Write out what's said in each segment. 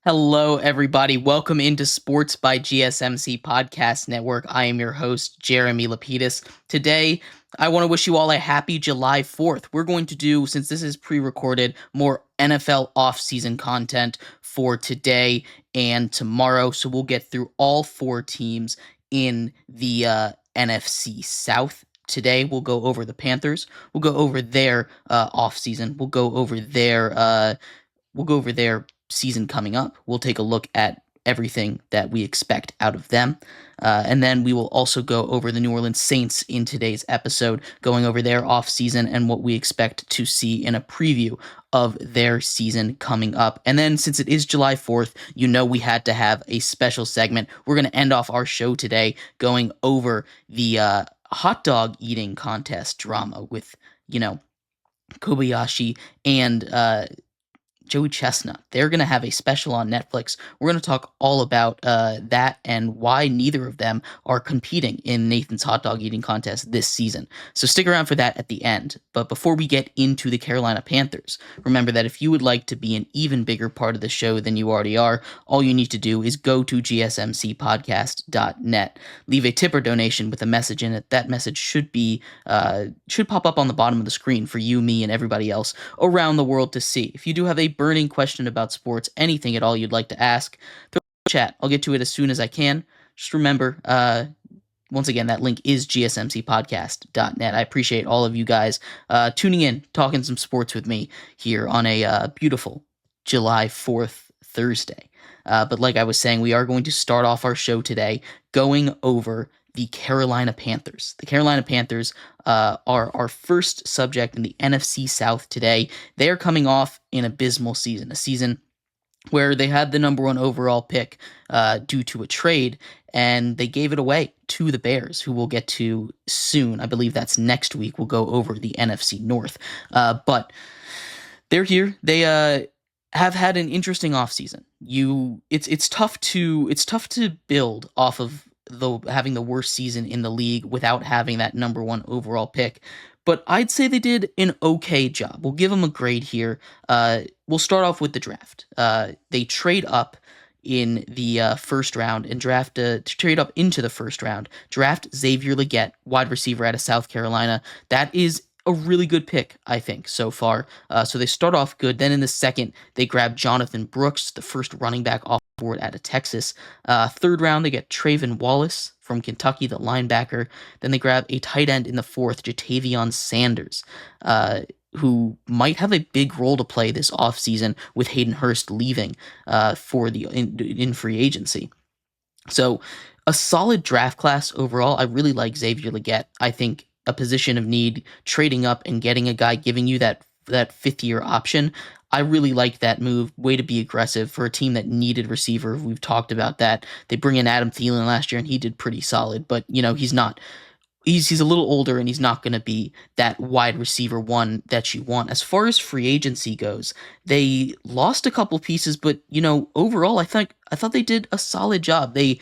Hello, everybody. Welcome into Sports by GSMC Podcast Network. I am your host, Jeremy Lapidus. Today, I want to wish you all a happy July 4th. We're going to do, since this is pre-recorded, more NFL off-season content for today and tomorrow. So we'll get through all four teams in the NFC South. Today, we'll go over the Panthers. We'll go over their off-season. We'll go over their season coming up. We'll take a look at everything that we expect out of them. And then we will also go over the New Orleans Saints in today's episode, going over their offseason and what we expect to see in a preview of their season coming up. And then since it is July 4th, we had to have a special segment. We're going to end off our show today going over the hot dog eating contest drama with, Kobayashi and Joey Chestnut. They're going to have a special on Netflix. We're going to talk all about that and why neither of them are competing in Nathan's hot dog eating contest this season. So stick around for that at the end. But before we get into the Carolina Panthers, remember that if you would like to be an even bigger part of the show than you already are, all you need to do is go to gsmcpodcast.net. Leave a tip or donation with a message in it. That message should pop up on the bottom of the screen for you, me, and everybody else around the world to see. If you do have a burning question about sports, anything at all you'd like to ask, throw it in the chat. I'll get to it as soon as I can. Just remember, once again, that link is gsmcpodcast.net. I appreciate all of you guys tuning in, talking some sports with me here on a beautiful July 4th Thursday. But like I was saying, we are going to start off our show today going over the Carolina Panthers. The Carolina Panthers are our first subject in the NFC South today. They are coming off an abysmal season, a season where they had the number one overall pick due to a trade, and they gave it away to the Bears, who we'll get to soon. I believe that's next week. We'll go over the NFC North. But they're here. They have had an interesting offseason. It's tough to build off of having the worst season in the league without having that number one overall pick. But I'd say they did an okay job. We'll give them a grade here. We'll start off with the draft. They trade up in the first round and trade up into the first round. Draft Xavier Legette, wide receiver out of South Carolina. That is a really good pick, I think, so far. So they start off good. Then in the second, they grab Jonathan Brooks, the first running back off board out of Texas. Third round, they get Trayvon Wallace from Kentucky, the linebacker. Then they grab a tight end in the fourth, Jatavion Sanders, who might have a big role to play this offseason with Hayden Hurst leaving in free agency. So a solid draft class overall. I really like Xavier Legette. I think a position of need, trading up and getting a guy giving you that fifth-year option. I really like that move. Way to be aggressive for a team that needed receiver. We've talked about that. They bring in Adam Thielen last year, and he did pretty solid. But, he's not. He's a little older, and he's not going to be that wide receiver one that you want. As far as free agency goes, they lost a couple pieces, but, overall, I thought they did a solid job. They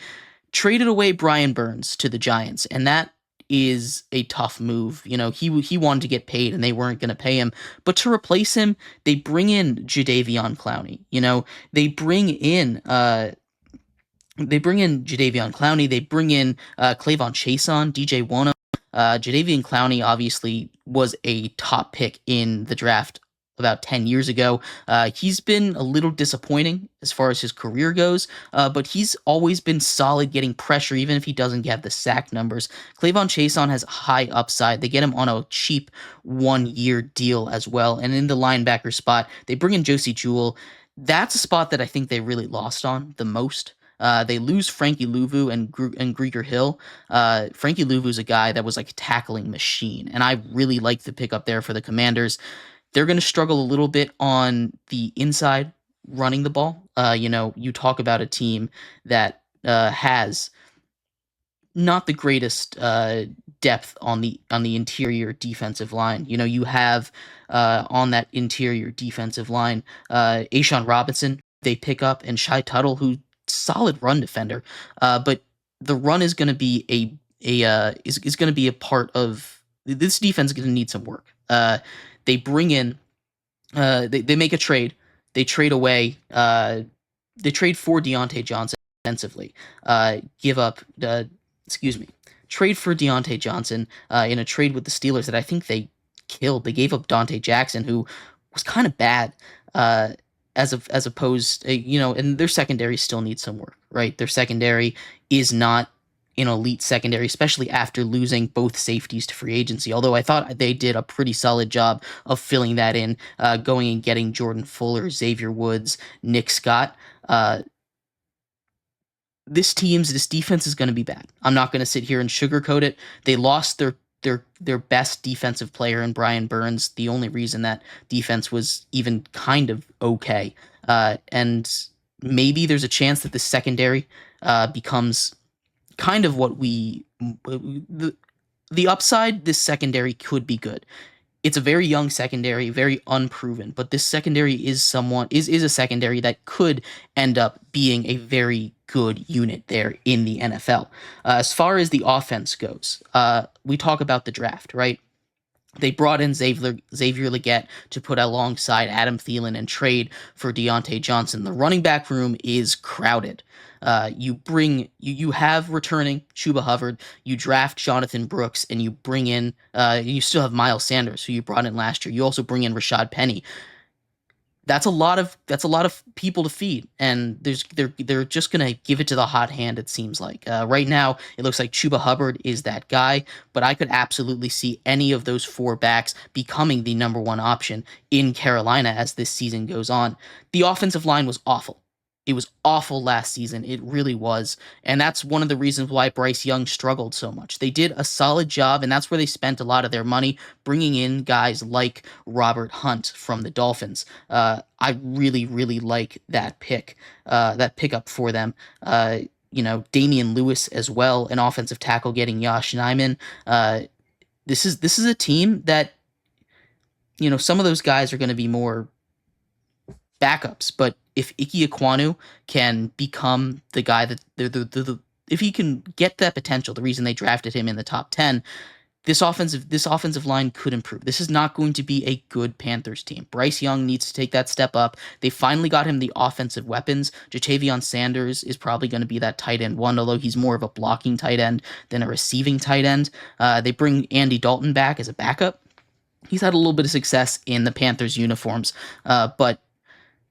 traded away Brian Burns to the Giants, and that is a tough move. He wanted to get paid and they weren't going to pay him. But to replace him, they bring in Jadeveon Clowney. They bring in Jadeveon Clowney. They bring in Clavon Chason, DJ Wano. Jadeveon Clowney obviously was a top pick in the draft about 10 years ago. He's been a little disappointing as far as his career goes, but he's always been solid getting pressure, even if he doesn't get the sack numbers. Clavon Chason has high upside. They get him on a cheap 1-year deal as well. And in the linebacker spot, they bring in Josie Jewell. That's a spot that I think they really lost on the most. They lose Frankie Louvu and Grieger Hill. Frankie Louvu's a guy that was like a tackling machine, and I really like the pickup there for the Commanders. They're going to struggle a little bit on the inside running the ball. You talk about a team that has not the greatest depth on the interior defensive line. You have on that interior defensive line A'Shawn Robinson they pick up, and Shai Tuttle, who's solid run defender. But the run is going to be is going to be a part of this defense. Is going to need some work. They bring in, they make a trade. They trade away they trade for Deontay Johnson defensively. Give up excuse me. Trade for Deontay Johnson in a trade with the Steelers that I think they killed. They gave up Dante Jackson, who was kind of bad. As opposed, and their secondary still needs some work, right? Their secondary is not an elite secondary, especially after losing both safeties to free agency. Although I thought they did a pretty solid job of filling that in, going and getting Jordan Fuller, Xavier Woods, Nick Scott. This defense is going to be bad. I'm not going to sit here and sugarcoat it. They lost their best defensive player in Brian Burns. The only reason that defense was even kind of okay, and maybe there's a chance that the secondary becomes kind of what the upside. This secondary could be good. It's a very young secondary, very unproven, but this secondary is a secondary that could end up being a very good unit there in the NFL. As far as the offense goes, we talk about the draft, right? They brought in Xavier Legette to put alongside Adam Thielen and trade for Deontay Johnson. The running back room is crowded. You have returning Chuba Hubbard, you draft Jonathan Brooks, and you bring in you still have Miles Sanders, who you brought in last year. You also bring in Rashad Penny. That's a lot of people to feed, and they're just gonna give it to the hot hand. It seems like right now it looks like Chuba Hubbard is that guy, but I could absolutely see any of those four backs becoming the number one option in Carolina as this season goes on. The offensive line was awful. It was awful last season. It really was. And that's one of the reasons why Bryce Young struggled so much. They did a solid job, and that's where they spent a lot of their money, bringing in guys like Robert Hunt from the Dolphins. I really, really like that pickup for them. Damian Lewis as well, an offensive tackle, getting Yosh Nijman. This is a team that, some of those guys are going to be more backups, but if Ike Ekwonu can become the guy that if he can get that potential, the reason they drafted him in the top 10, this offensive line could improve. This is not going to be a good Panthers team. Bryce Young needs to take that step up. They finally got him the offensive weapons. Jatavion Sanders is probably going to be that tight end one, although he's more of a blocking tight end than a receiving tight end. They bring Andy Dalton back as a backup. He's had a little bit of success in the Panthers uniforms, but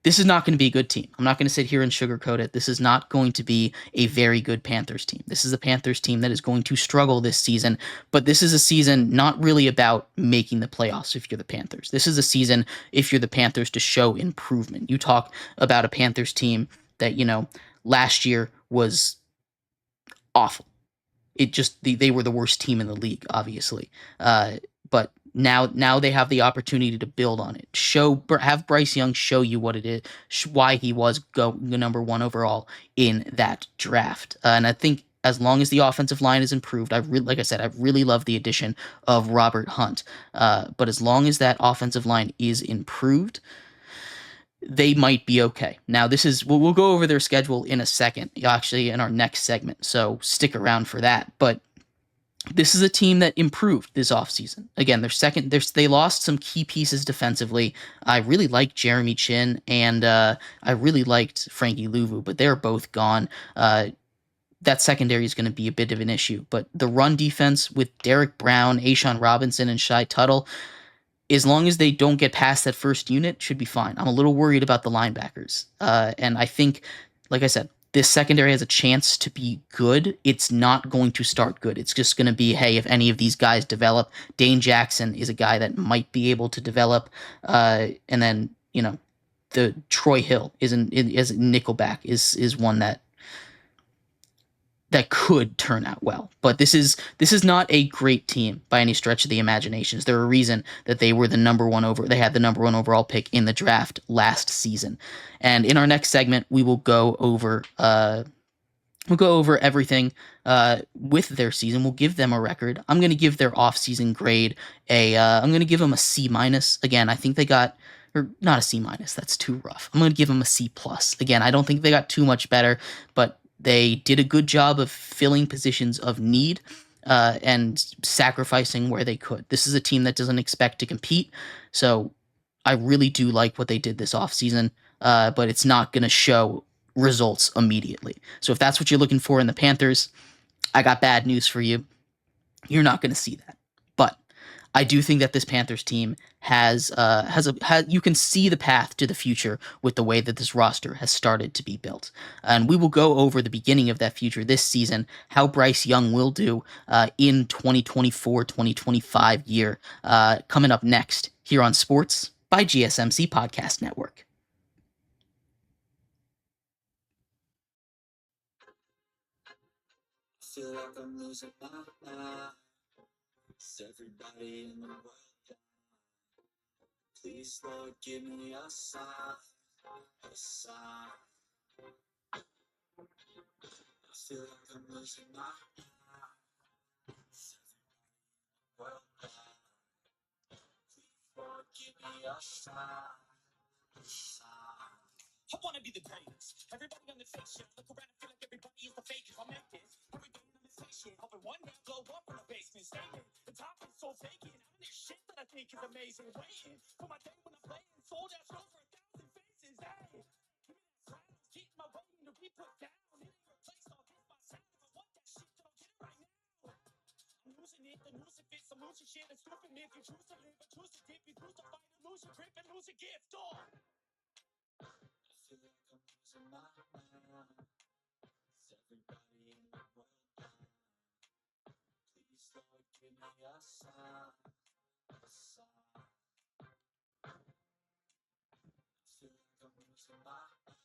this is not going to be a good team. I'm not going to sit here and sugarcoat it. This is not going to be a very good Panthers team. This is a Panthers team that is going to struggle this season, but this is a season not really about making the playoffs if you're the Panthers. This is a season, if you're the Panthers, to show improvement. You talk about a Panthers team that, last year was awful. They were the worst team in the league, obviously. But now they have the opportunity to build on it. Have Bryce Young show you what it is, why he was the number one overall in that draft. And I think as long as the offensive line is improved, like I said, I really love the addition of Robert Hunt. But as long as that offensive line is improved, they might be okay. Now, we'll go over their schedule in a second, actually, in our next segment. So stick around for that. But this is a team that improved this offseason. Again, they lost some key pieces defensively. I really liked Jeremy Chin, and I really liked Frankie Louvu, but they're both gone. That secondary is going to be a bit of an issue. But the run defense with Derek Brown, Ashawn Robinson, and Shai Tuttle, as long as they don't get past that first unit, should be fine. I'm a little worried about the linebackers. And I think, like I said, this secondary has a chance to be good. It's not going to start good. It's just going to be, hey, if any of these guys develop. Dane Jackson is a guy that might be able to develop. And then, the Troy Hill as Nickelback is one that could turn out well. But this is not a great team by any stretch of the imagination. There's a reason that they had the number one overall pick in the draft last season. And in our next segment, we will go over everything with their season. We'll give them a record. I'm going to give their off-season grade I'm going to give them a C-. Again, I think they got, or not a C-. That's too rough. I'm going to give them a C+. Again, I don't think they got too much better, but they did a good job of filling positions of need and sacrificing where they could. This is a team that doesn't expect to compete, so I really do like what they did this offseason, but it's not going to show results immediately. So if that's what you're looking for in the Panthers, I got bad news for you. You're not going to see that. But I do think that this Panthers team has you can see the path to the future with the way that this roster has started to be built. And we will go over the beginning of that future this season, how Bryce Young will do in 2024-2025 year, coming up next here on Sports by GSMC Podcast Network. Feel like I'm losing my mind. It's everybody in the world. Please, Lord, give me a sign, a sign. I feel like I'm losing my mind. It's everybody in the world. Please, Lord, give me a sign, a sign. I wanna be the greatest. Everybody on the fake shit. Look around and feel like everybody is the fakest. I'll make this. Every day on the fake shit. Hoping one day I'll blow up in the basement. Statement. The top is so vacant. I'm in this shit that I think is amazing. Waiting for my day when I'm playing. Sold out shows for 1,000 faces. Hey, give me that smile. Keep my waiting to be put down. It ain't replaced. I'll get my sound. If I want that shit, then I'll get it right now. I'm losing it. The noose it fits. I'm losing shit. It's stupid. If you choose to live, but choose to dip, you choose to fight and lose your grip and lose a gift. Oh. I feel like I'm losing my mind. It's everybody in the world. Please, Lord, give me a sign, a sign. I feel like I'm losing my mind.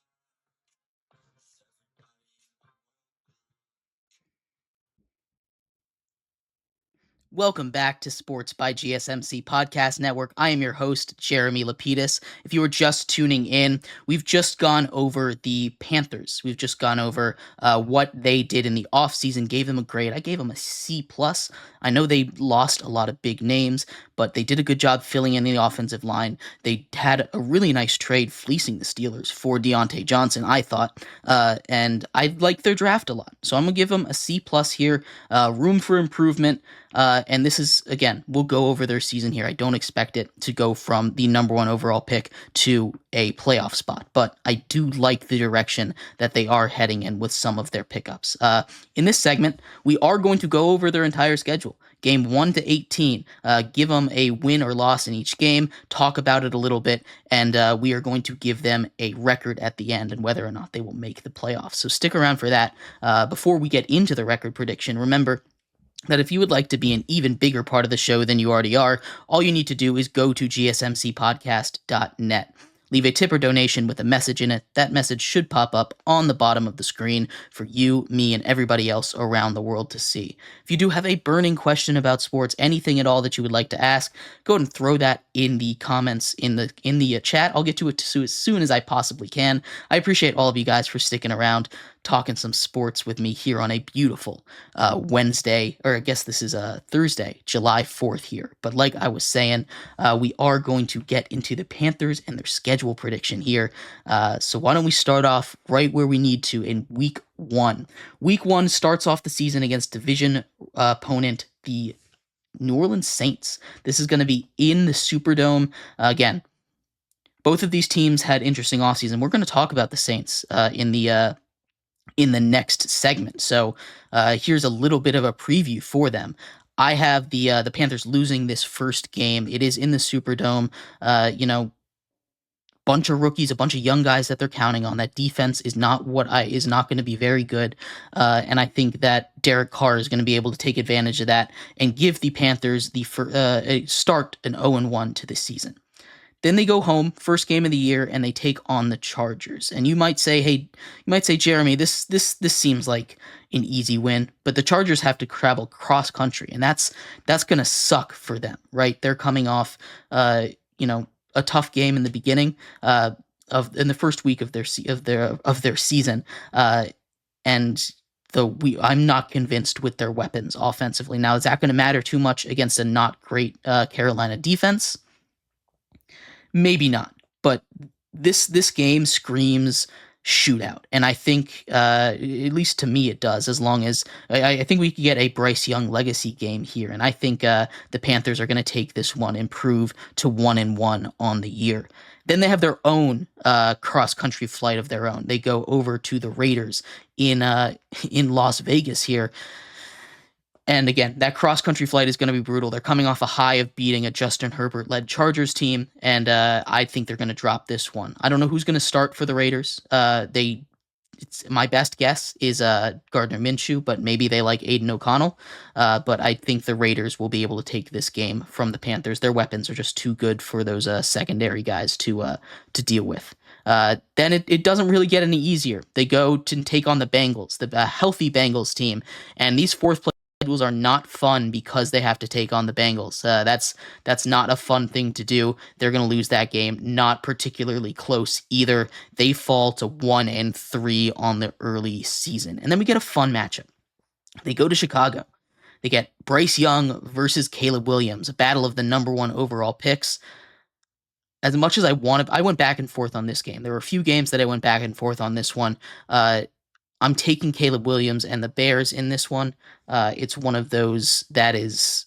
It's everybody in the world. Welcome back to Sports by GSMC Podcast Network. I am your host, Jeremy Lapidus. If you were just tuning in, we've just gone over the Panthers. We've just gone over what they did in the offseason, gave them a grade. I gave them a C+. I know they lost a lot of big names, but they did a good job filling in the offensive line. They had a really nice trade fleecing the Steelers for Deontay Johnson, I thought, and I like their draft a lot. So I'm going to give them a C+ here, room for improvement. And this is, again, we'll go over their season here. I don't expect it to go from the number one overall pick to a playoff spot, but I do like the direction that they are heading in with some of their pickups. In this segment, we are going to go over their entire schedule. Game 1 to 18, give them a win or loss in each game, talk about it a little bit, and we are going to give them a record at the end and whether or not they will make the playoffs. So stick around for that. Before we get into the record prediction, remember that if you would like to be an even bigger part of the show than you already are, all you need to do is go to gsmcpodcast.net. Leave a tip or donation with a message in it. That message should pop up on the bottom of the screen for you, me, and everybody else around the world to see. If you do have a burning question about sports, anything at all that you would like to ask, go ahead and throw that in the comments in the chat. I'll get to it as soon as I possibly can. I appreciate all of you guys for sticking around, talking some sports with me here on a beautiful Wednesday, or I guess this is Thursday, July 4th here. But like I was saying, we are going to get into the Panthers and their schedule prediction here. So why don't we start off right where we need to in week 1. Week 1 starts off the season against division opponent, the New Orleans Saints. This is going to be in the Superdome. Again, both of these teams had interesting offseason. We're going to talk about the Saints in the next segment. So here's a little bit of a preview for them. I have the Panthers losing this first game. It is in the Superdome. Bunch of rookies, a bunch of young guys that they're counting on. That defense is not going to be very good, and I think that Derek Carr is going to be able to take advantage of that and give the Panthers the start an 0-1 to this season. Then they go home, first game of the year, and they take on the Chargers. And you might say, Jeremy, this seems like an easy win, but the Chargers have to travel cross country, and that's going to suck for them, right? They're coming off, a tough game in the beginning in the first week of their season, and I'm not convinced with their weapons offensively. Now, is that going to matter too much against a not great Carolina defense? Maybe not, but this game screams shootout. And I think, at least to me, it does, as long as I think we could get a Bryce Young legacy game here. And I think the Panthers are going to take this one, improve to 1-1 on the year. Then they have their own cross country flight of their own. They go over to the Raiders in Las Vegas here. And again, that cross-country flight is going to be brutal. They're coming off a high of beating a Justin Herbert-led Chargers team, and I think they're going to drop this one. I don't know who's going to start for the Raiders. My best guess is Gardner Minshew, but maybe they like Aiden O'Connell. But I think the Raiders will be able to take this game from the Panthers. Their weapons are just too good for those secondary guys to deal with. Then it doesn't really get any easier. They go to take on the Bengals, the healthy Bengals team, and these fourth place schedules are not fun because they have to take on the Bengals. That's not a fun thing to do. They're going to lose that game. Not particularly close either. They fall to 1-3 on the early season. And then we get a fun matchup. They go to Chicago. They get Bryce Young versus Caleb Williams, a battle of the number 1 overall picks. As much as I went back and forth on this game. There were a few games that I went back and forth on this one. I'm taking Caleb Williams and the Bears in this one. It's one of those that is,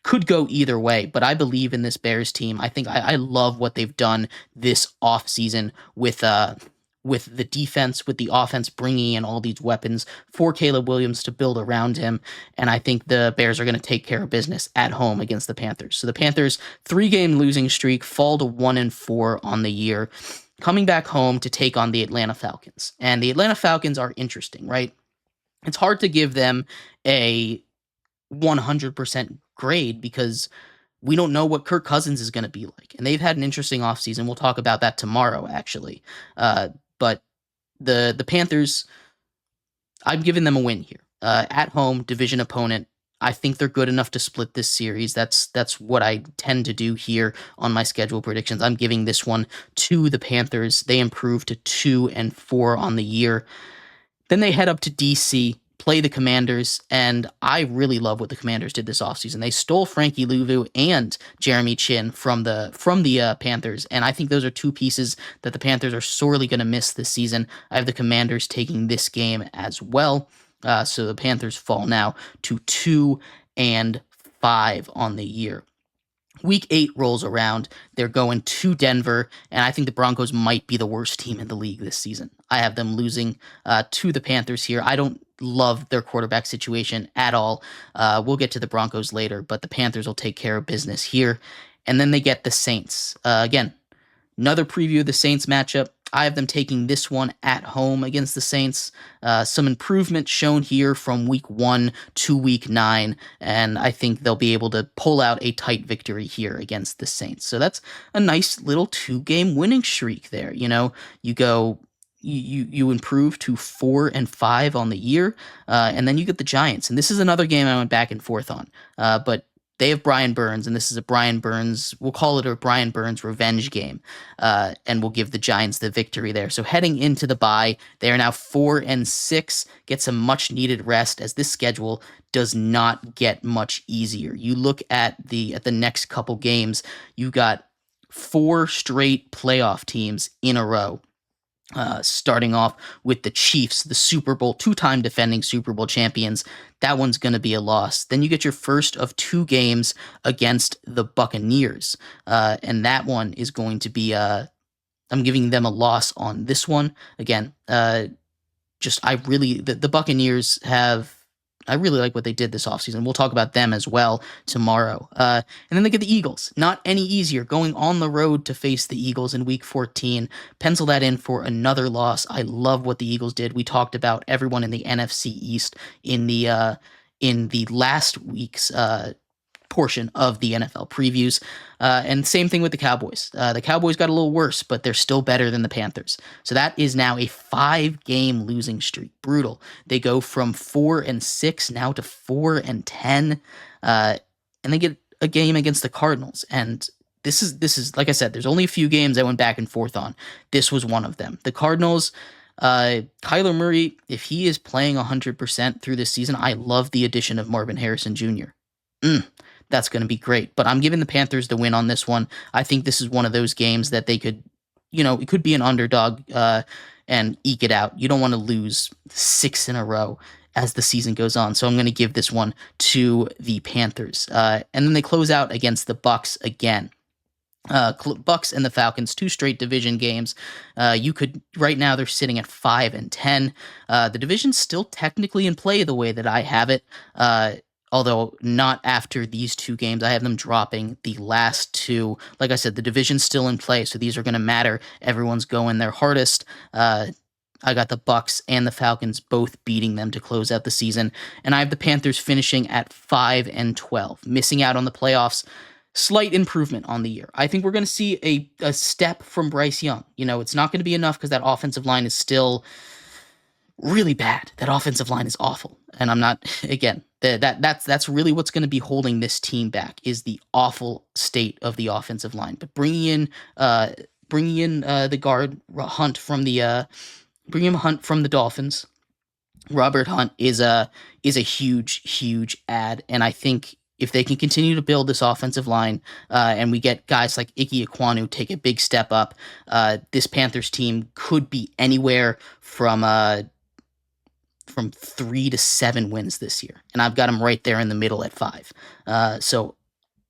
could go either way, but I believe in this Bears team. I think I love what they've done this offseason with the defense, with the offense bringing in all these weapons for Caleb Williams to build around him. And I think the Bears are going to take care of business at home against the Panthers. So the Panthers 3-game losing streak fall to 1-4 on the year, coming back home to take on the Atlanta Falcons. And the Atlanta Falcons are interesting, right? It's hard to give them a 100% grade because we don't know what Kirk Cousins is going to be like. And they've had an interesting offseason. We'll talk about that tomorrow, actually. But the Panthers, I'm giving them a win here. At home, division opponent. I think they're good enough to split this series. That's what I tend to do here on my schedule predictions. I'm giving this one to the Panthers. They improve to 2-4 on the year. Then they head up to DC, play the Commanders, and I really love what the Commanders did this offseason. They stole Frankie Louvu and Jeremy Chin from the Panthers, and I think those are two pieces that the Panthers are sorely going to miss this season. I have the Commanders taking this game as well. So the Panthers fall now to 2-5 on the year. Week 8 rolls around. They're going to Denver, and I think the Broncos might be the worst team in the league this season. I have them losing to the Panthers here. I don't love their quarterback situation at all. We'll get to the Broncos later, but the Panthers will take care of business here. And then they get the Saints. Again, another preview of the Saints matchup. I have them taking this one at home against the Saints. Some improvement shown here from week 1 to week 9, and I think they'll be able to pull out a tight victory here against the Saints. So that's a nice little 2-game winning streak there. You go, you improve to 4-5 on the year, and then you get the Giants. And this is another game I went back and forth on, but they have Brian Burns, and this is a Brian Burns, we'll call it a Brian Burns revenge game, and we'll give the Giants the victory there. So heading into the bye, they are now 4-6, get some much-needed rest, as this schedule does not get much easier. You look at the next couple games, you got 4 straight playoff teams in a row. Starting off with the Chiefs, the Super Bowl, 2-time defending Super Bowl champions. That one's going to be a loss. Then you get your first of 2 games against the Buccaneers. And that one is going to be, I'm giving them a loss on this one. Again, the Buccaneers I really like what they did this offseason. We'll talk about them as well tomorrow. And then they get the Eagles. Not any easier. Going on the road to face the Eagles in Week 14. Pencil that in for another loss. I love what the Eagles did. We talked about everyone in the NFC East in the last week's portion of the NFL previews. And same thing with the Cowboys. The Cowboys got a little worse, but they're still better than the Panthers. So that is now a 5-game losing streak. Brutal. They go from 4-6 now to 4-10. And they get a game against the Cardinals. And this is like I said, there's only a few games I went back and forth on. This was one of them. The Cardinals, Kyler Murray, if he is playing 100% through this season, I love the addition of Marvin Harrison Jr. That's going to be great. But I'm giving the Panthers the win on this one. I think this is one of those games that they could it could be an underdog and eke it out. You don't want to lose 6 in a row as the season goes on. So I'm going to give this one to the Panthers. And then they close out against the Bucks again. Bucks and the Falcons, 2 straight division games. You could right now they're sitting at 5-10. The division's still technically in play the way that I have it. Although not after these 2 games. I have them dropping the last 2. Like I said, the division's still in play, so these are going to matter. Everyone's going their hardest. I got the Bucks and the Falcons both beating them to close out the season, and I have the Panthers finishing at 5-12, missing out on the playoffs. Slight improvement on the year. I think we're going to see a step from Bryce Young. It's not going to be enough because that offensive line is still really bad. That offensive line is awful, and I'm not. Again, that's really what's going to be holding this team back is the awful state of the offensive line. But bringing in the guard Hunt from the Dolphins. Robert Hunt is a huge add, and I think if they can continue to build this offensive line, and we get guys like Ike Ekwonu take a big step up, this Panthers team could be anywhere from 3 to 7 wins this year, and I've got them right there in the middle at 5. So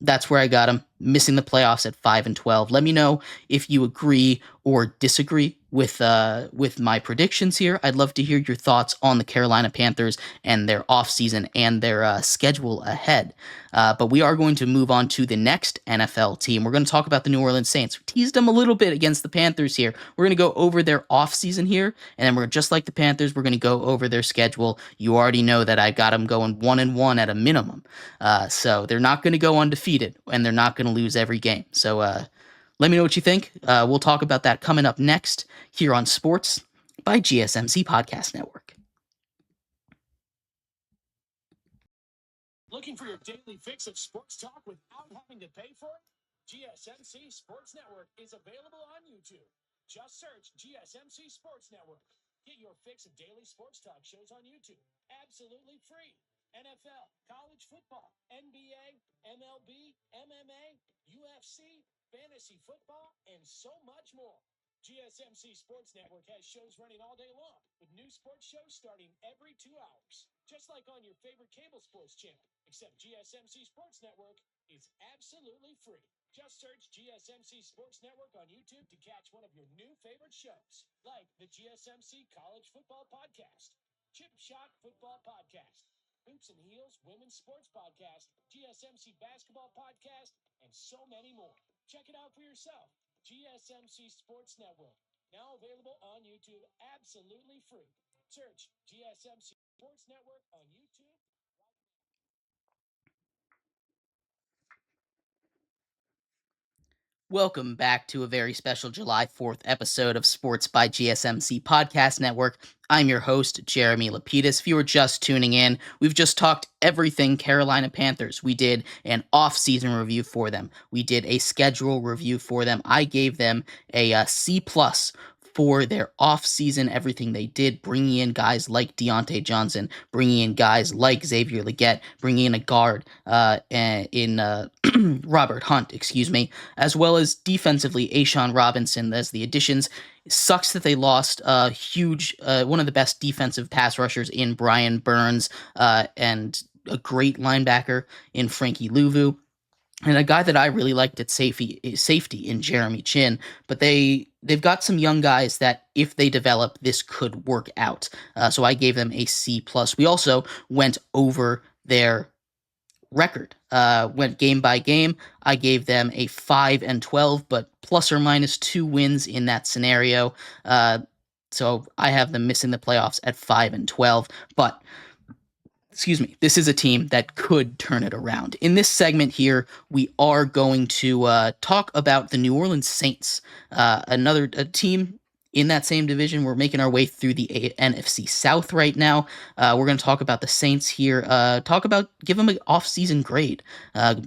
that's where I got them, missing the playoffs at 5-12. Let me know if you agree or disagree with my predictions here. I'd love to hear your thoughts on the Carolina Panthers and their offseason and their schedule ahead. But we are going to move on to the next NFL team. We're going to talk about the New Orleans Saints. We teased them a little bit against the Panthers here. We're going to go over their offseason here, and then we're just like the Panthers. We're going to go over their schedule. You already know that I got them going 1-1 at a minimum. So they're not going to go undefeated, and they're not going to lose every game. So let me know what you think. We'll talk about that coming up next here on Sports by GSMC Podcast Network. Looking for your daily fix of sports talk without having to pay for it? GSMC Sports Network is available on YouTube. Just search GSMC Sports Network. Get your fix of daily sports talk shows on YouTube. Absolutely free. NFL, college football, NBA, MLB, MMA, UFC, fantasy football, and so much more. GSMC Sports Network has shows running all day long, with new sports shows starting every 2 hours. Just like on your favorite cable sports channel, except GSMC Sports Network is absolutely free. Just search GSMC Sports Network on YouTube to catch one of your new favorite shows, like the GSMC College Football Podcast, Chip Shot Football Podcast, Hoops and Heels Women's Sports Podcast, GSMC Basketball Podcast, and so many more. Check it out for yourself. GSMC Sports Network, now available on YouTube absolutely free. Search GSMC Sports Network on YouTube. Welcome back to a very special July 4th episode of Sports by GSMC Podcast Network. I'm your host, Jeremy Lapidus. If you were just tuning in, we've just talked everything Carolina Panthers. We did an off-season review for them. We did a schedule review for them. I gave them a C+ for their off-season, everything they did, bringing in guys like Deontay Johnson, bringing in guys like Xavier Legette, bringing in a guard Robert Hunt, as well as defensively A'Shawn Robinson as the additions. It sucks that they lost a huge, one of the best defensive pass rushers in Brian Burns, and a great linebacker in Frankie Louvu. And a guy that I really liked at safety in Jeremy Chin, but they've got some young guys that if they develop, this could work out. So I gave them a C+. We also went over their record, went game by game. I gave them a 5-12, but plus or minus 2 wins in that scenario. So I have them missing the playoffs at 5-12, but this is a team that could turn it around. In this segment here, we are going to talk about the New Orleans Saints, another team in that same division. We're making our way through the NFC South right now. We're going to talk about the Saints here, give them an off-season grade,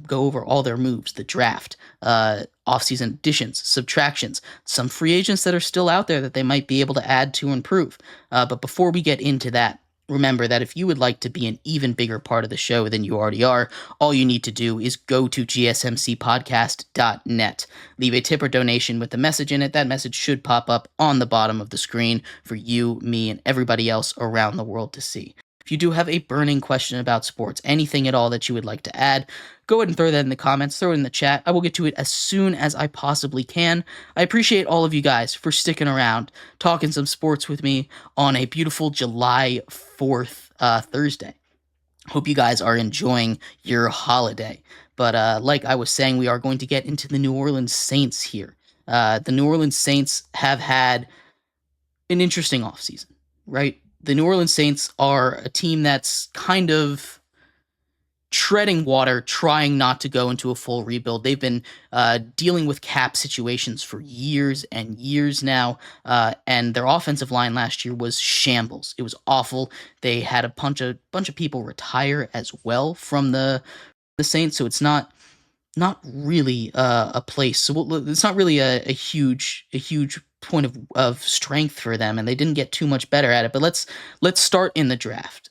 go over all their moves, the draft, off-season additions, subtractions, some free agents that are still out there that they might be able to add to improve. But before we get into that, remember that if you would like to be an even bigger part of the show than you already are, all you need to do is go to gsmcpodcast.net. Leave a tip or donation with the message in it. That message should pop up on the bottom of the screen for you, me, and everybody else around the world to see. If you do have a burning question about sports, anything at all that you would like to add, go ahead and throw that in the comments, throw it in the chat. I will get to it as soon as I possibly can. I appreciate all of you guys for sticking around, talking some sports with me on a beautiful July 4th Thursday. Hope you guys are enjoying your holiday. But like I was saying, we are going to get into the New Orleans Saints here. The New Orleans Saints have had an interesting offseason, right? The New Orleans Saints are a team that's kind of treading water, trying not to go into a full rebuild. They've been dealing with cap situations for years and years now, and their offensive line last year was shambles. It was awful. They had a bunch of people retire as well from the Saints, so it's not really a place. So it's not really a huge point of strength for them, and they didn't get too much better at it. But let's start in the draft.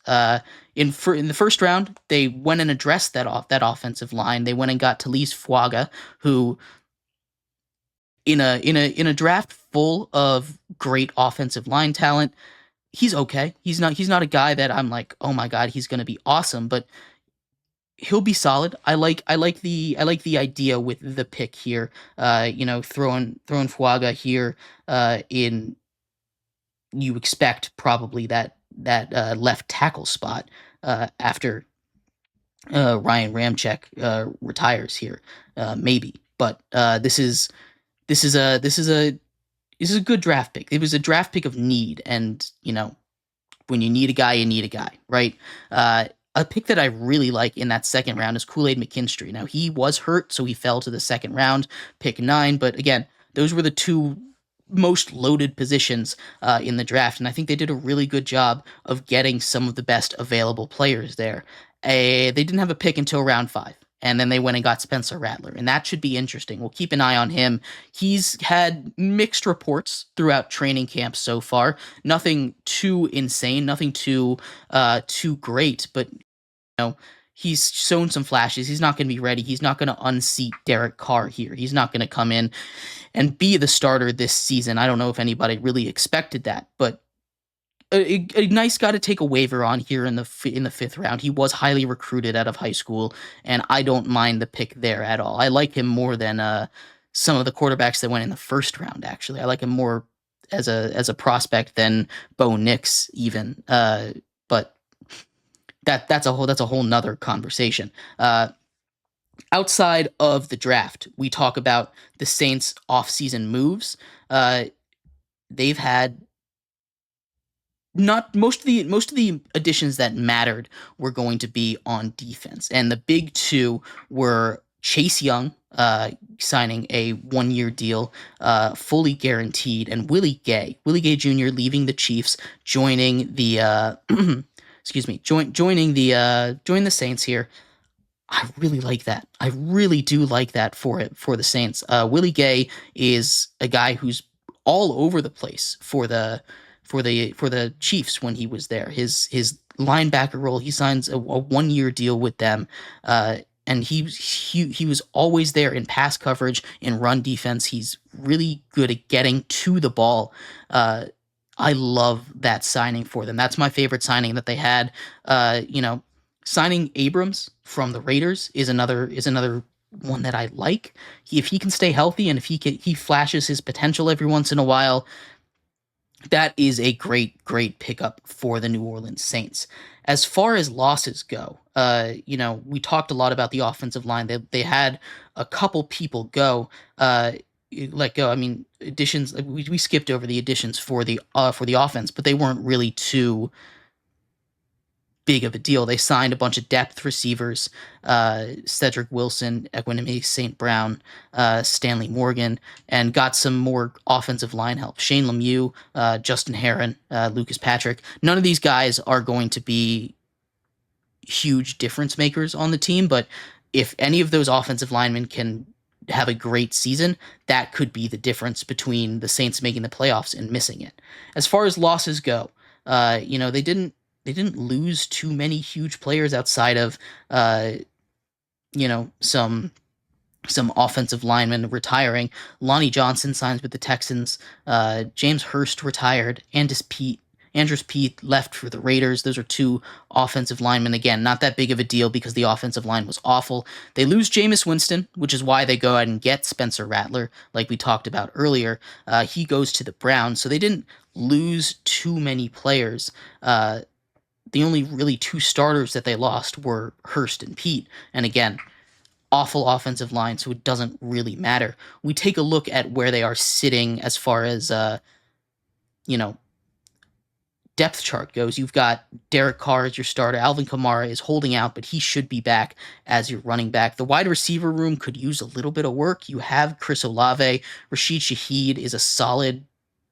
In the first round, they went and addressed that offensive line. They went and got Talise Fuaga, who in a draft full of great offensive line talent, he's okay. He's not a guy that I'm like, oh my god, he's going to be awesome, but he'll be solid. I like the idea with the pick here. Throwing Fuaga here in, you expect probably that left tackle spot after Ryan Ramczyk retires here, maybe. But this is a good draft pick. It was a draft pick of need, and when you need a guy, right? A pick that I really like in that second round is Kool-Aid McKinstry. Now, he was hurt, so he fell to the second round, pick 9. But again, those were the two most loaded positions in the draft, and I think they did a really good job of getting some of the best available players there. They didn't have a pick until round 5. And then they went and got Spencer Rattler, and that should be interesting. We'll keep an eye on him. He's had mixed reports throughout training camp so far. Nothing too insane, nothing too great, but he's shown some flashes. He's not going to be ready. He's not going to unseat Derek Carr here. He's not going to come in and be the starter this season. I don't know if anybody really expected that, but a nice guy to take a waiver on here in the 5th round. He was highly recruited out of high school, and I don't mind the pick there at all. I like him more than some of the quarterbacks that went in the 1st round. Actually, I like him more as a prospect than Bo Nix even. But that's a whole nother conversation. Outside of the draft, we talk about the Saints' offseason moves. They've had not most of the additions that mattered were going to be on defense, and the big two were Chase Young signing a 1-year deal, fully guaranteed, and Willie Gay Jr. leaving the Chiefs, joining the joining the Saints here. I really like that. I really do like that for the Saints. Willie Gay is a guy who's all over the place for the Chiefs when he was there. His linebacker role, he signs a 1-year deal with them, and he was always there in pass coverage, in run defense. He's really good at getting to the ball. I love that signing for them. That's my favorite signing that they had. Signing Abrams from the Raiders is another one that I like. If he can stay healthy and if he flashes his potential every once in a while, that is a great pickup for the New Orleans Saints. As far as losses go, we talked a lot about the offensive line. They had a couple people go. I mean, additions. We skipped over the additions for the offense, but they weren't really too big of a deal. They signed a bunch of depth receivers, Cedric Wilson, Equineme St. Brown, Stanley Morgan, and got some more offensive line help. Shane Lemieux, Justin Herron, Lucas Patrick. None of these guys are going to be huge difference makers on the team, but if any of those offensive linemen can have a great season, that could be the difference between the Saints making the playoffs and missing it. As far as losses go, they didn't lose too many huge players outside of uh, some offensive linemen retiring. Lonnie Johnson signs with the Texans. James Hurst retired. Andrus Peat left for the Raiders. Those are two offensive linemen. Again, not that big of a deal because the offensive line was awful. They lose Jameis Winston, which is why they go out and get Spencer Rattler, like we talked about earlier. He goes to the Browns, so they didn't lose too many players. The only really two starters that they lost were Hurst and Peat. And again, awful offensive line, so it doesn't really matter. We take a look at where they are sitting as far as you know, depth chart goes. You've got Derek Carr as your starter. Alvin Kamara is holding out, but he should be back as your running back. The wide receiver room could use a little bit of work. You have Chris Olave. Rashid Shaheed is a solid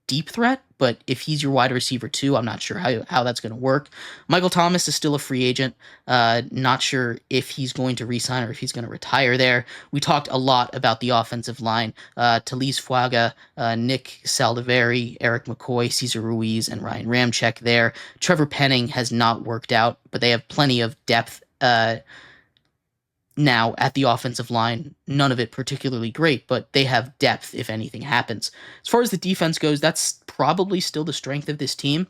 deep threat, but if he's your wide receiver too, I'm not sure how that's going to work. Michael Thomas is still a free agent. Not sure if he's going to resign or if he's going to retire there. We talked a lot about the offensive line. Talise Fuaga, Nick Saldiveri, Eric McCoy, Cesar Ruiz, and Ryan Ramczyk there. Trevor Penning has not worked out, but they have plenty of depth now at the offensive line. None of it particularly great, but they have depth if anything happens. As far as the defense goes, that's probably still the strength of this team.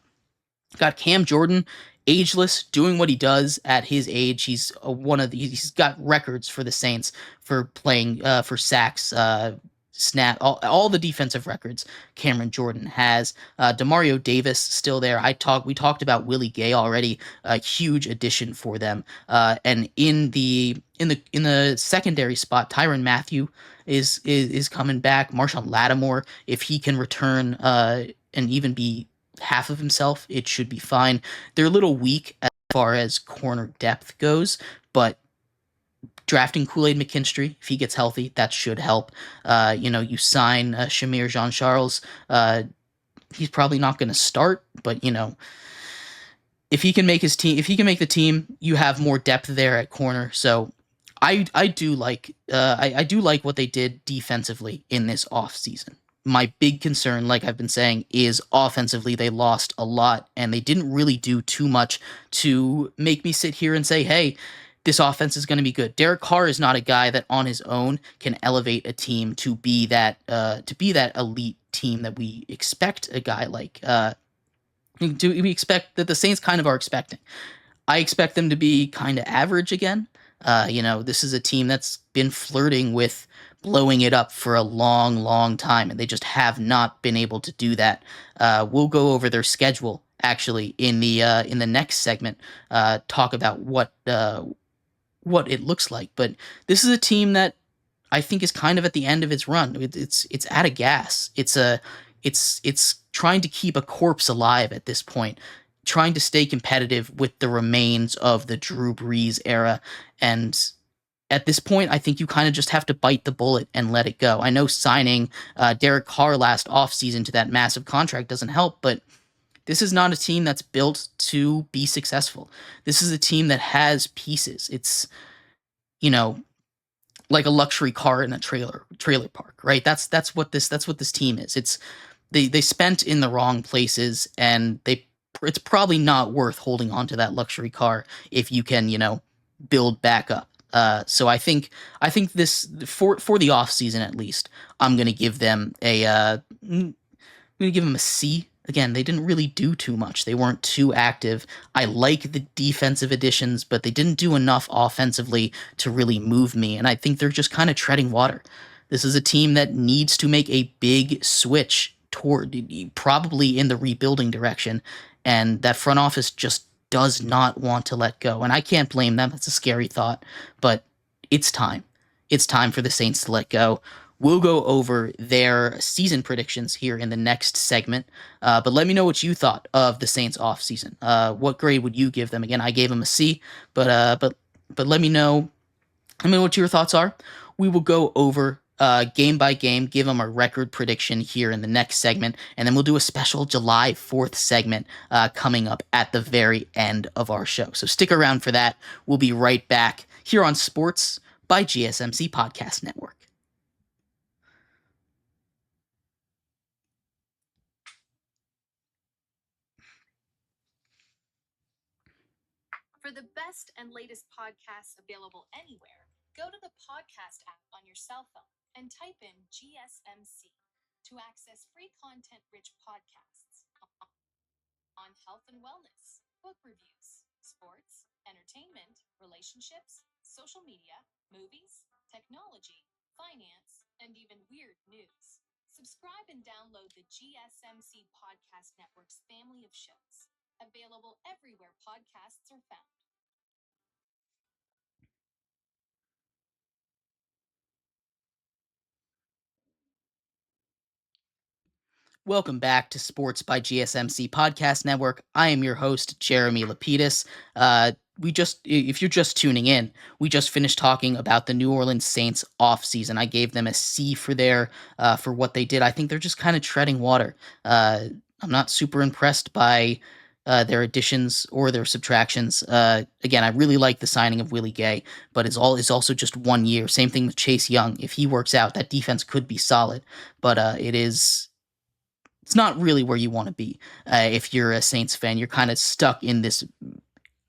Got Cam Jordan, ageless, doing what he does at his age. He's he's got records for the Saints for playing for sacks, snap, all the defensive records Cameron Jordan has. Demario Davis still there. We talked about Willie Gay already. A huge addition for them. And in the secondary spot, Tyrann Mathieu is coming back. Marshawn Lattimore, if he can return and even be half of himself, it should be fine. They're a little weak as far as corner depth goes, but drafting Kool-Aid McKinstry, if he gets healthy, that should help. You sign Shamir Jean-Charles. He's probably not going to start, but if he can make the team, you have more depth there at corner. So I do like I do like what they did defensively in this offseason. My big concern, like I've been saying, is offensively they lost a lot and they didn't really do too much to make me sit here and say, hey, this offense is going to be good. Derek Carr is not a guy that on his own can elevate a team to be that elite team that we expect a guy like we expect that the Saints kind of are expecting. I expect them to be kind of average again. This is a team that's been flirting with blowing it up for a long, long time, and they just have not been able to do that. We'll go over their schedule actually in the next segment. Talk about what it looks like, but this is a team that I think is kind of at the end of its run. It's out of gas. It's trying to keep a corpse alive at this point, trying to stay competitive with the remains of the Drew Brees era. And at this point, I think you kind of just have to bite the bullet and let it go. I know signing Derek Carr last offseason to that massive contract doesn't help, but this is not a team that's built to be successful. This is a team that has pieces. It's, you know, like a luxury car in a trailer park, right? That's what this team is. It's they spent in the wrong places, and it's probably not worth holding on to that luxury car if you can, build back up. So I think this for the off season at least, I'm gonna give them a C. Again, they didn't really do too much. They weren't too active. I like the defensive additions, but they didn't do enough offensively to really move me. And I think they're just kind of treading water. This is a team that needs to make a big switch toward probably in the rebuilding direction. And that front office just does not want to let go. And I can't blame them. It's a scary thought, but it's time. It's time for the Saints to let go. We'll go over their season predictions here in the next segment. But let me know what you thought of the Saints offseason. What grade would you give them? Again, I gave them a C, but let me know. Let me know what your thoughts are. We will go over game by game, give them a record prediction here in the next segment, and then we'll do a special July 4th segment coming up at the very end of our show. So stick around for that. We'll be right back here on Sports by GSMC Podcast Network. For the best and latest podcasts available anywhere, go to the podcast app on your cell phone and type in GSMC to access free content rich podcasts on health and wellness, book reviews, sports, entertainment, relationships, social media, movies, technology, finance, and even weird news. Subscribe and download the GSMC Podcast Network's family of shows, available everywhere podcasts are found. Welcome back to Sports by GSMC Podcast Network. I am your host, Jeremy Lapidus. If you're just tuning in, we just finished talking about the New Orleans Saints offseason. I gave them a C for what they did. I think they're just kind of treading water. I'm not super impressed by their additions or their subtractions. Again, I really like the signing of Willie Gay, but it's also just 1 year. Same thing with Chase Young. If he works out, that defense could be solid, but it's not really where you want to be. If you're a Saints fan, you're kind of stuck in this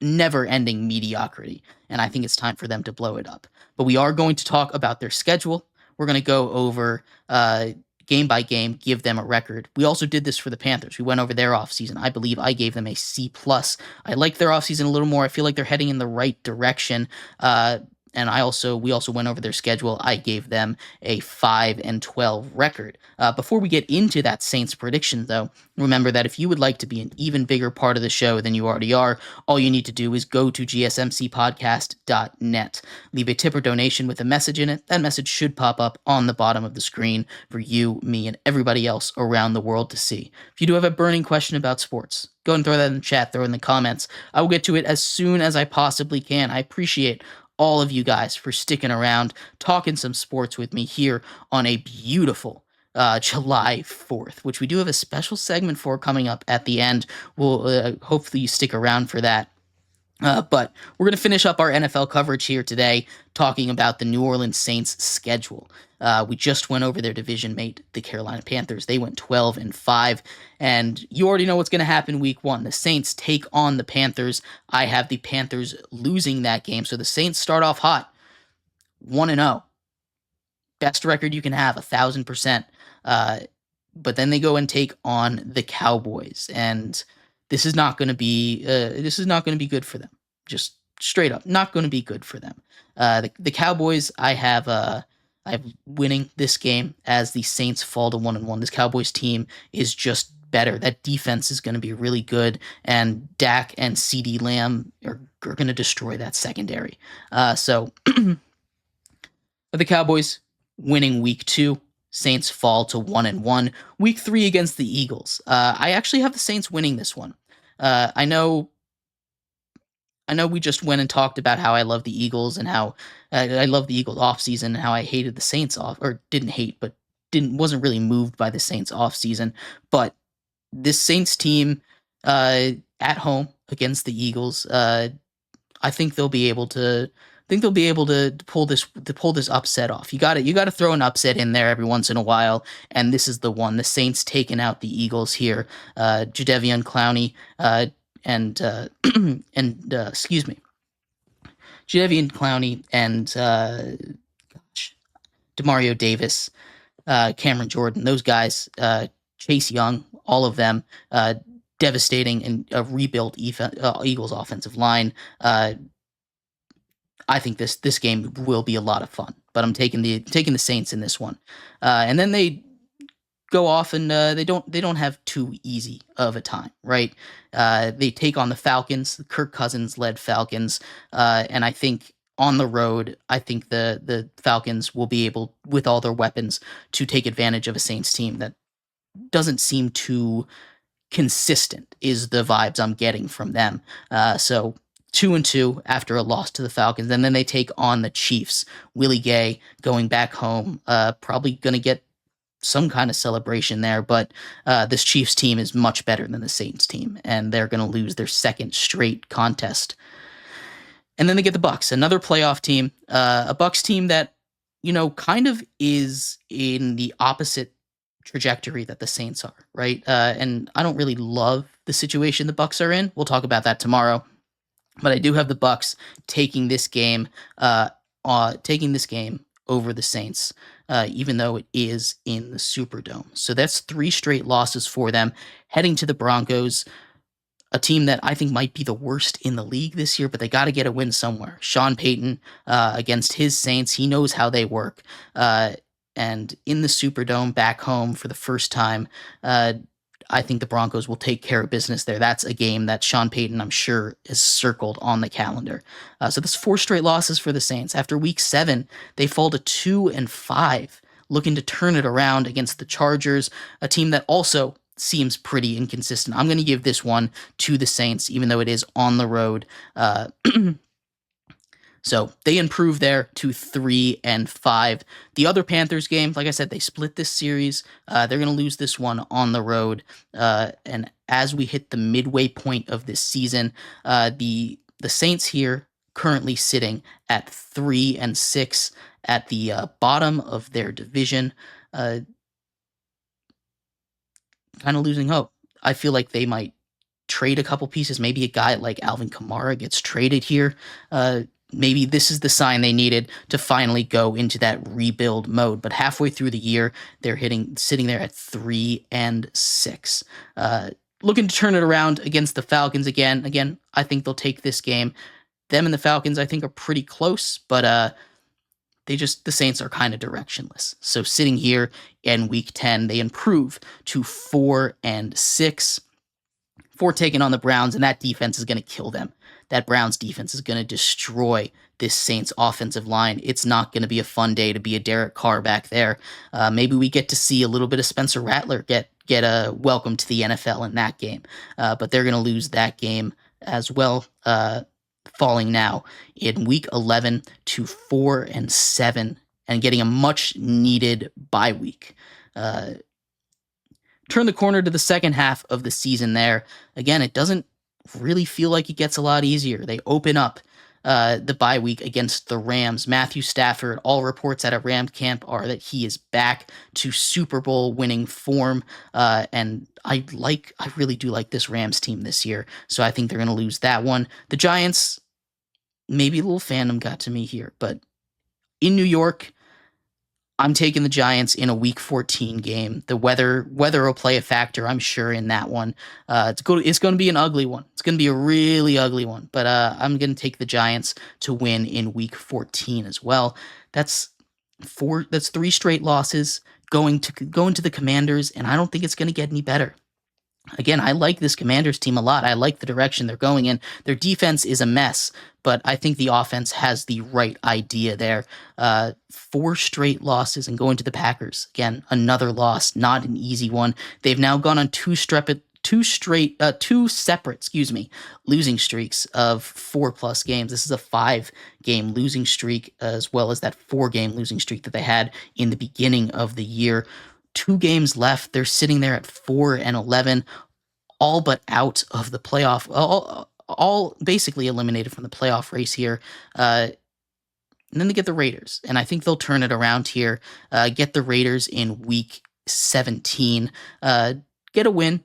never-ending mediocrity, and I think it's time for them to blow it up. But we are going to talk about their schedule. We're going to go over game by game, give them a record. We also did this for the Panthers. We went over their offseason. I believe I gave them a C+. I like their offseason a little more. I feel like they're heading in the right direction. And we also went over their schedule. I gave them a 5-12 record. Before we get into that Saints prediction, though, remember that if you would like to be an even bigger part of the show than you already are, all you need to do is go to gsmcpodcast.net. Leave a tip or donation with a message in it. That message should pop up on the bottom of the screen for you, me, and everybody else around the world to see. If you do have a burning question about sports, go and throw that in the chat, throw it in the comments. I will get to it as soon as I possibly can. I appreciate all of you guys for sticking around, talking some sports with me here on a beautiful July 4th, which we do have a special segment for coming up at the end. We'll hopefully you stick around for that. But we're going to finish up our NFL coverage here today talking about the New Orleans Saints schedule. We just went over their division mate, the Carolina Panthers. They went 12-5, and you already know what's going to happen week 1. The Saints take on the Panthers. I have the Panthers losing that game, so the Saints start off hot, 1-0. Best record you can have, 1,000%. But then they go and take on the Cowboys, and this is not going to be good for them. Just straight up, not going to be good for them. The Cowboys, I have winning this game as the Saints fall to 1-1. This Cowboys team is just better. That defense is going to be really good, and Dak and CeeDee Lamb are going to destroy that secondary. So the Cowboys winning week 2. Saints fall to 1-1. Week 3 against the Eagles. I actually have the Saints winning this one. I know we just went and talked about how I love the Eagles and how I love the Eagles offseason and how I hated the Saints didn't hate, but wasn't really moved by the Saints offseason. But this Saints team at home against the Eagles, I think they'll be able to pull this upset off. You got to throw an upset in there every once in a while, and this is the one. The Saints taking out the Eagles here. Jadeveon Clowney Jadeveon Clowney and Demario Davis, Cameron Jordan, those guys, Chase Young, all of them, devastating and a rebuilt Eagles offensive line. I think this game will be a lot of fun, but I'm taking the Saints in this one. And then they go off and they don't have too easy of a time, right? They take on the Falcons, the Kirk Cousins led Falcons, and I think on the road, I think the Falcons will be able, with all their weapons, to take advantage of a Saints team that doesn't seem too consistent, is the vibes I'm getting from them. So 2-2 after a loss to the Falcons, and then they take on the Chiefs. Willie Gay going back home, probably going to get some kind of celebration there, but this Chiefs team is much better than the Saints team, and they're going to lose their second straight contest. And then they get the Bucs, another playoff team, a Bucs team that, kind of is in the opposite trajectory that the Saints are, right? And I don't really love the situation the Bucs are in. We'll talk about that tomorrow. But I do have the Bucks taking this game, over the Saints, even though it is in the Superdome. So that's 3 straight losses for them, heading to the Broncos, a team that I think might be the worst in the league this year, but they got to get a win somewhere. Sean Payton against his Saints, he knows how they work. And in the Superdome, back home for the first time, I think the Broncos will take care of business there. That's a game that Sean Payton, I'm sure, is circled on the calendar. So that's 4 straight losses for the Saints. After week 7, they fall to 2-5, looking to turn it around against the Chargers, a team that also seems pretty inconsistent. I'm going to give this one to the Saints, even though it is on the road. So they improve there to 3-5. The other Panthers game, like I said, they split this series. They're going to lose this one on the road. And as we hit the midway point of this season, the Saints here currently sitting at 3-6 at the bottom of their division. Kind of losing hope. I feel like they might trade a couple pieces. Maybe a guy like Alvin Kamara gets traded here. Maybe this is the sign they needed to finally go into that rebuild mode. But halfway through the year, they're sitting there at 3-6. Looking to turn it around against the Falcons again. Again, I think they'll take this game. Them and the Falcons, I think, are pretty close, but the Saints are kind of directionless. So sitting here in week 10, they improve to 4-6. 4 taking on the Browns, and that defense is going to kill them. That Browns defense is going to destroy this Saints offensive line. It's not going to be a fun day to be a Derek Carr back there. Maybe we get to see a little bit of Spencer Rattler get a welcome to the NFL in that game. But they're going to lose that game as well, falling now in week 11 to 4-7 and getting a much needed bye week. Turn the corner to the second half of the season there. Again, it doesn't really feel like it gets a lot easier. They open up the bye week against the Rams. Matthew Stafford, all reports at a Ram camp are that he is back to Super Bowl winning form. And I really do like this Rams team this year. So I think they're going to lose that one. The Giants, maybe a little fandom got to me here, but in New York, I'm taking the Giants in a Week 14 game. The weather will play a factor, I'm sure, in that one. It's going to be an ugly one. It's going to be a really ugly one. But I'm going to take the Giants to win in Week 14 as well. That's 3 straight losses going to the Commanders, and I don't think it's going to get any better. Again, I like this Commanders team a lot. I like the direction they're going in. Their defense is a mess, but I think the offense has the right idea there. 4 straight losses and going to the Packers. Again, another loss, not an easy one. They've now gone on two separate losing streaks of 4+ games. This is a 5-game losing streak, as well as that 4-game losing streak that they had in the beginning of the year. 2 games left. They're sitting there at 4-11, all but out of the playoff, all basically eliminated from the playoff race here. And then they get the Raiders, and I think they'll turn it around here. Get the Raiders in week 17, get a win,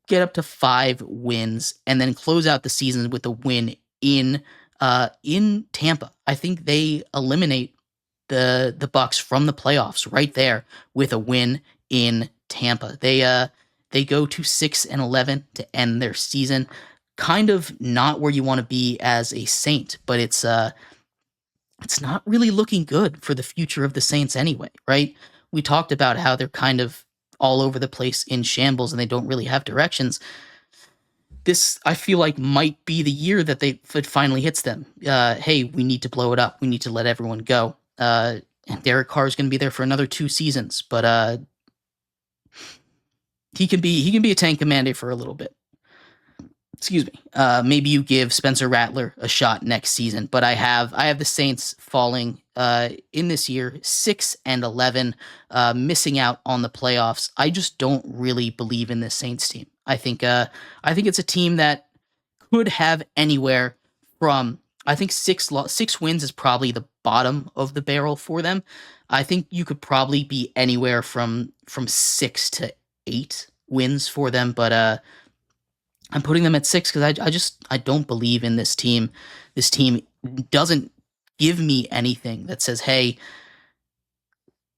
get up to 5 wins, and then close out the season with a win in Tampa. I think they eliminate the Bucks from the playoffs right there with a win in Tampa. They go to 6-11 to end their season. Kind of not where you want to be as a Saint, but it's not really looking good for the future of the Saints anyway, right? We talked about how they're kind of all over the place in shambles and they don't really have directions. This, I feel like, might be the year that it finally hits them. Hey, we need to blow it up. We need to let everyone go. And Derek Carr is going to be there for another 2 seasons, but he can be a tank commander for a little bit. Excuse me. Maybe you give Spencer Rattler a shot next season, but I have the Saints falling in this year 6-11, missing out on the playoffs. I just don't really believe in this Saints team. I think it's a team that could have anywhere from, I think 6 wins is probably the bottom of the barrel for them. I think you could probably be anywhere from 6 to 8 wins for them, but I'm putting them at 6 because I don't believe in this team. This team doesn't give me anything that says, "Hey,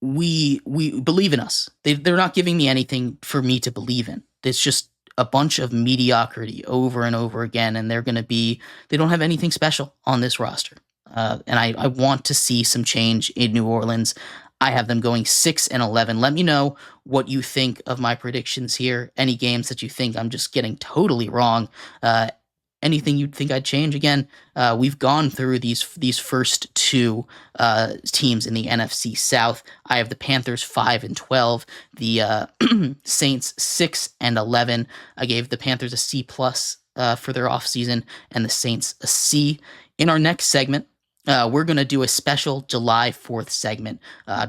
we believe in us." They're not giving me anything for me to believe in. It's just a bunch of mediocrity over and over again, and they don't have anything special on this roster. And I want to see some change in New Orleans. I have them going 6-11. Let me know what you think of my predictions here. Any games that you think I'm just getting totally wrong. Uh, Anything you'd think I'd change? Again, we've gone through these first two teams in the NFC South. I have the Panthers 5-12, the Saints 6-11. I gave the Panthers a C plus for their offseason, and the Saints a C. In our next segment, we're going to do a special July 4th segment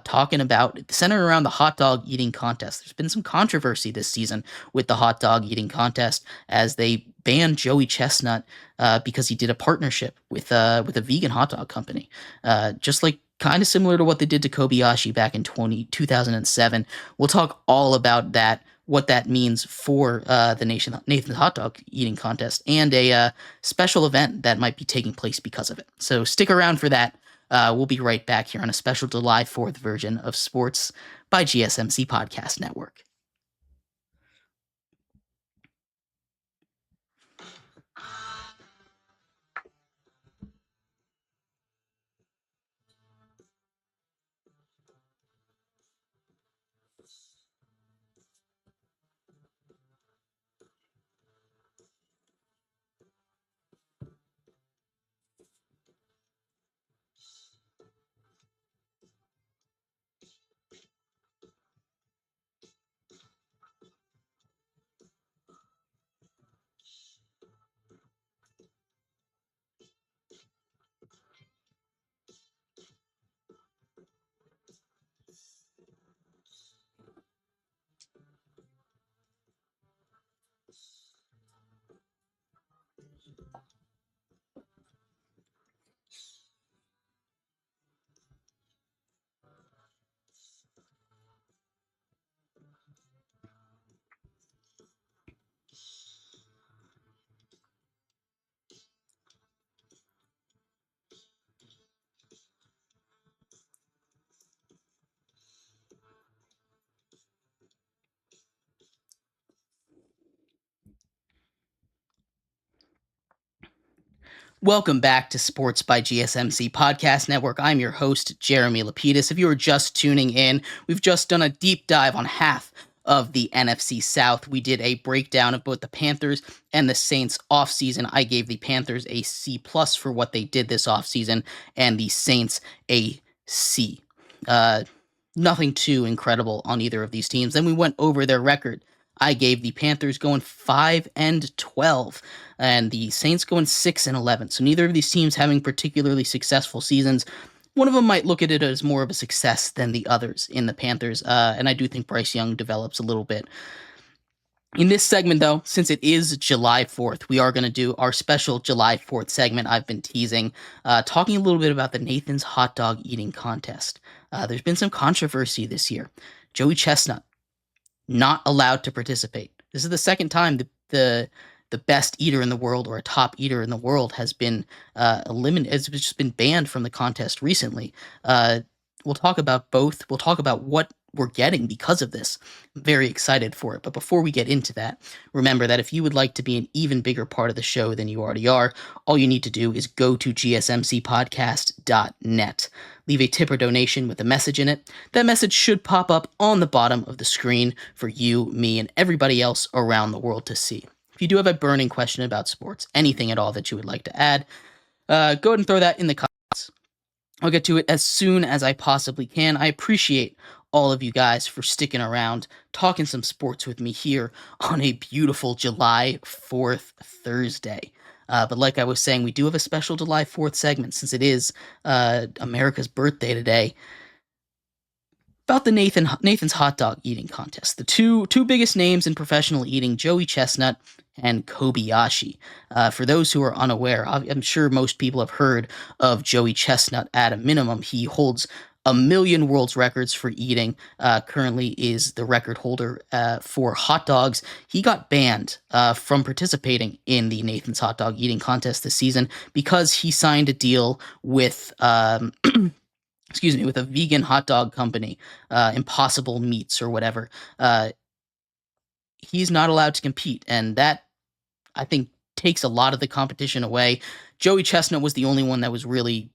talking about centered around the hot dog eating contest. There's been some controversy this season with the hot dog eating contest as they banned Joey Chestnut because he did a partnership with a vegan hot dog company. Just like kind of similar to what they did to Kobayashi back in 2007. We'll talk all about that, what that means for the Nathan's Hot Dog Eating Contest, and a special event that might be taking place because of it. So stick around for that. We'll be right back here on a special July 4th version of Sports by GSMC Podcast Network. Welcome back to Sports by GSMC Podcast Network. I'm your host, Jeremy Lapidus. If you are just tuning in, we've just done a deep dive on half of the NFC South. We did a breakdown of both the Panthers and the Saints offseason. I gave the Panthers a C plus for what they did this offseason, and the Saints a C. Nothing too incredible on either of these teams. Then we went over their record. I gave the Panthers going 5-12, and the Saints going 6-11. So neither of these teams having particularly successful seasons. One of them might look at it as more of a success than the others in the Panthers, and I do think Bryce Young develops a little bit. In this segment, though, since it is July 4th, we are going to do our special July 4th segment I've been teasing, talking a little bit about the Nathan's Hot Dog Eating Contest. There's been some controversy this year. Joey Chestnut, not allowed to participate. This is the second time the best eater in the world or a top eater in the world has been eliminated. It's just been banned from the contest recently. We'll talk about both. We'll talk about what we're getting because of this. I'm very excited for it. But before we get into that, remember that if you would like to be an even bigger part of the show than you already are, all you need to do is go to gsmcpodcast.net. Leave a tip or donation with a message in it. That message should pop up on the bottom of the screen for you, me, and everybody else around the world to see. If you do have a burning question about sports, anything at all that you would like to add, go ahead and throw that in the comments. I'll get to it as soon as I possibly can. I appreciate all of you guys for sticking around, talking some sports with me here on a beautiful July 4th Thursday. But like I was saying, we do have a special July 4th segment since it is America's birthday today. About the Nathan's Hot Dog Eating Contest. The two biggest names in professional eating, Joey Chestnut and Kobayashi. For those who are unaware, I'm sure most people have heard of Joey Chestnut at a minimum. He holds a million world's records for eating. Currently is the record holder for hot dogs. He got banned from participating in the Nathan's Hot Dog Eating Contest this season because he signed a deal with with a vegan hot dog company, Impossible Meats or whatever. He's not allowed to compete, and that, I think, takes a lot of the competition away. Joey Chestnut was the only one that was really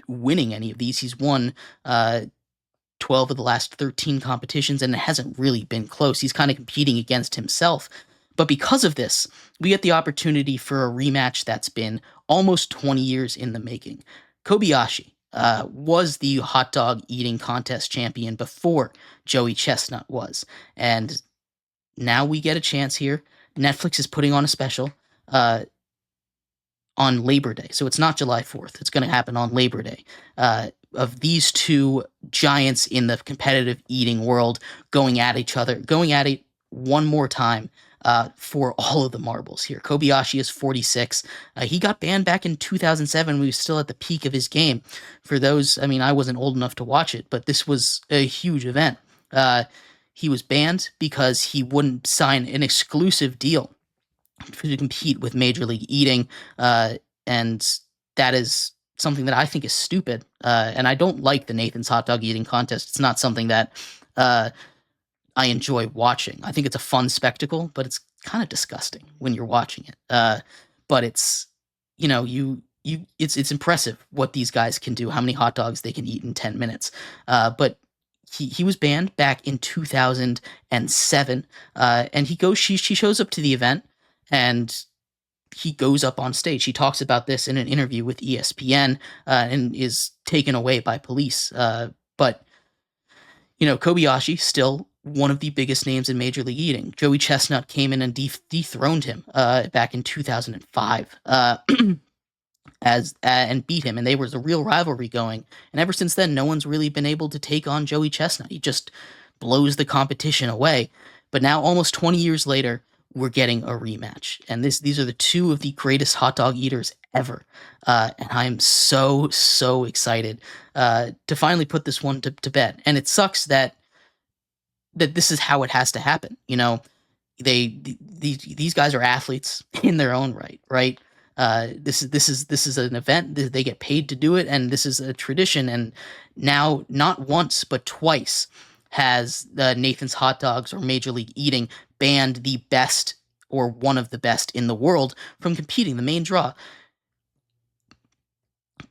winning any of these. He's won 12 of the last 13 competitions, and it hasn't really been close. He's kind of competing against himself. But because of this, we get the opportunity for a rematch that's been almost 20 years in the making. Kobayashi was the hot dog eating contest champion before Joey Chestnut was. And now we get a chance here. Netflix is putting on a special on Labor Day. So it's not July 4th. It's going to happen on Labor Day. Of these two giants in the competitive eating world going at each other, going at it one more time for all of the marbles here. Kobayashi is 46. He got banned back in 2007. We were still at the peak of his game. For those, I mean, I wasn't old enough to watch it, but this was a huge event. He was banned because he wouldn't sign an exclusive deal to compete with Major League Eating, and that is something that I think is stupid. And I don't like the Nathan's Hot Dog Eating Contest. It's not something that I enjoy watching. I think it's a fun spectacle, but it's kind of disgusting when you're watching it. But it's, it's impressive what these guys can do, how many hot dogs they can eat in 10 minutes. But he was banned back in 2007, and she shows up to the event, and he goes up on stage. He talks about this in an interview with ESPN, and is taken away by police. But Kobayashi, still one of the biggest names in Major League Eating. Joey Chestnut came in and dethroned him back in 2005. And beat him, and there was a real rivalry going. And ever since then, no one's really been able to take on Joey Chestnut. He just blows the competition away. But now, almost 20 years later, we're getting a rematch. And these are the two of the greatest hot dog eaters ever. And I'm so excited to finally put this one to bed. And it sucks that this is how it has to happen. These guys are athletes in their own right? This is an event. They get paid to do it, and this is a tradition. And now, not once but twice, has Nathan's Hot Dogs or Major League Eating banned the best or one of the best in the world from competing. The main draw.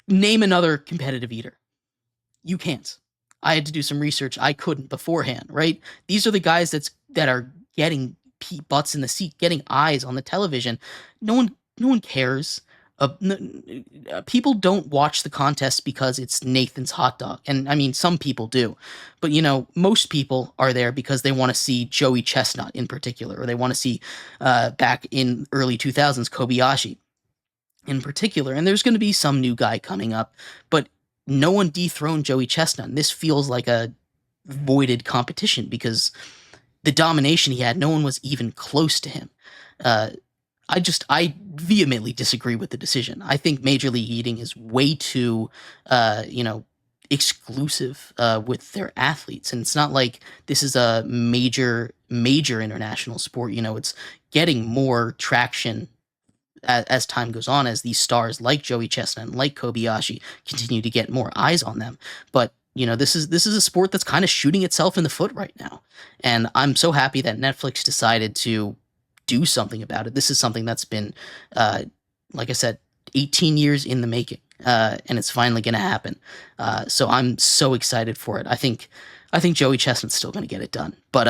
Name another competitive eater. You can't. I had to do some research. I couldn't beforehand. Right? These are the guys that are getting butts in the seat, getting eyes on the television. No one cares. People don't watch the contest because it's Nathan's Hot Dog. And I mean, some people do. But, most people are there because they want to see Joey Chestnut in particular, or they want to see, back in early 2000s, Kobayashi in particular. And there's going to be some new guy coming up, but no one dethroned Joey Chestnut. And this feels like a voided competition because the domination he had, no one was even close to him. I vehemently disagree with the decision. I think Major League Eating is way too, exclusive with their athletes, and it's not like this is a major international sport. It's getting more traction as time goes on, as these stars like Joey Chestnut and like Kobayashi continue to get more eyes on them. But this is a sport that's kind of shooting itself in the foot right now, and I'm so happy that Netflix decided to do something about it. This is something that's been, like I said, 18 years in the making, and it's finally going to happen. So I'm so excited for it. I think Joey Chestnut's still going to get it done, but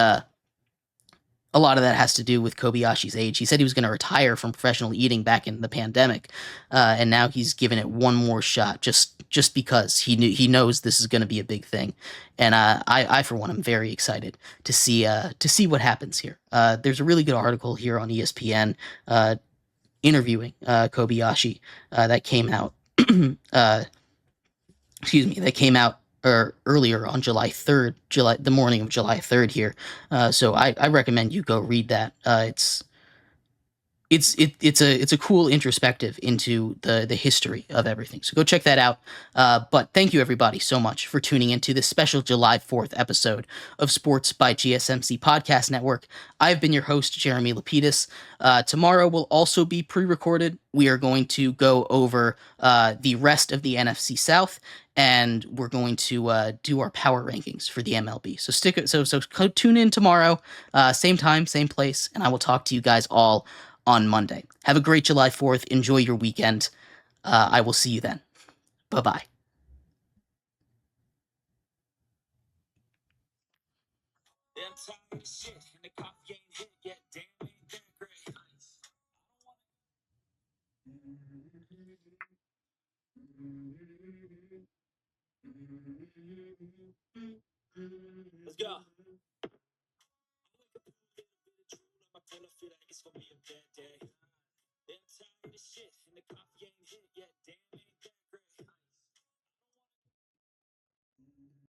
a lot of that has to do with Kobayashi's age. He said he was going to retire from professional eating back in the pandemic, and now he's given it one more shot just because he knows this is going to be a big thing. And I for one am very excited to see what happens here. There's a really good article here on ESPN interviewing Kobayashi that came out. That came out earlier on July 3rd, the morning of July 3rd here. So I recommend you go read that. It's it's a cool introspective into the history of everything. So go check that out. But thank you everybody so much for tuning into this special July 4th episode of Sports by GSMC Podcast Network. I've been your host, Jeremy Lapidus. Tomorrow will also be pre-recorded. We are going to go over the rest of the NFC South, and we're going to do our power rankings for the MLB. So tune in tomorrow, same time, same place, and I will talk to you guys all on Monday. Have a great July 4th. Enjoy your weekend. I will see you then. Bye-bye. Damn tired of shit.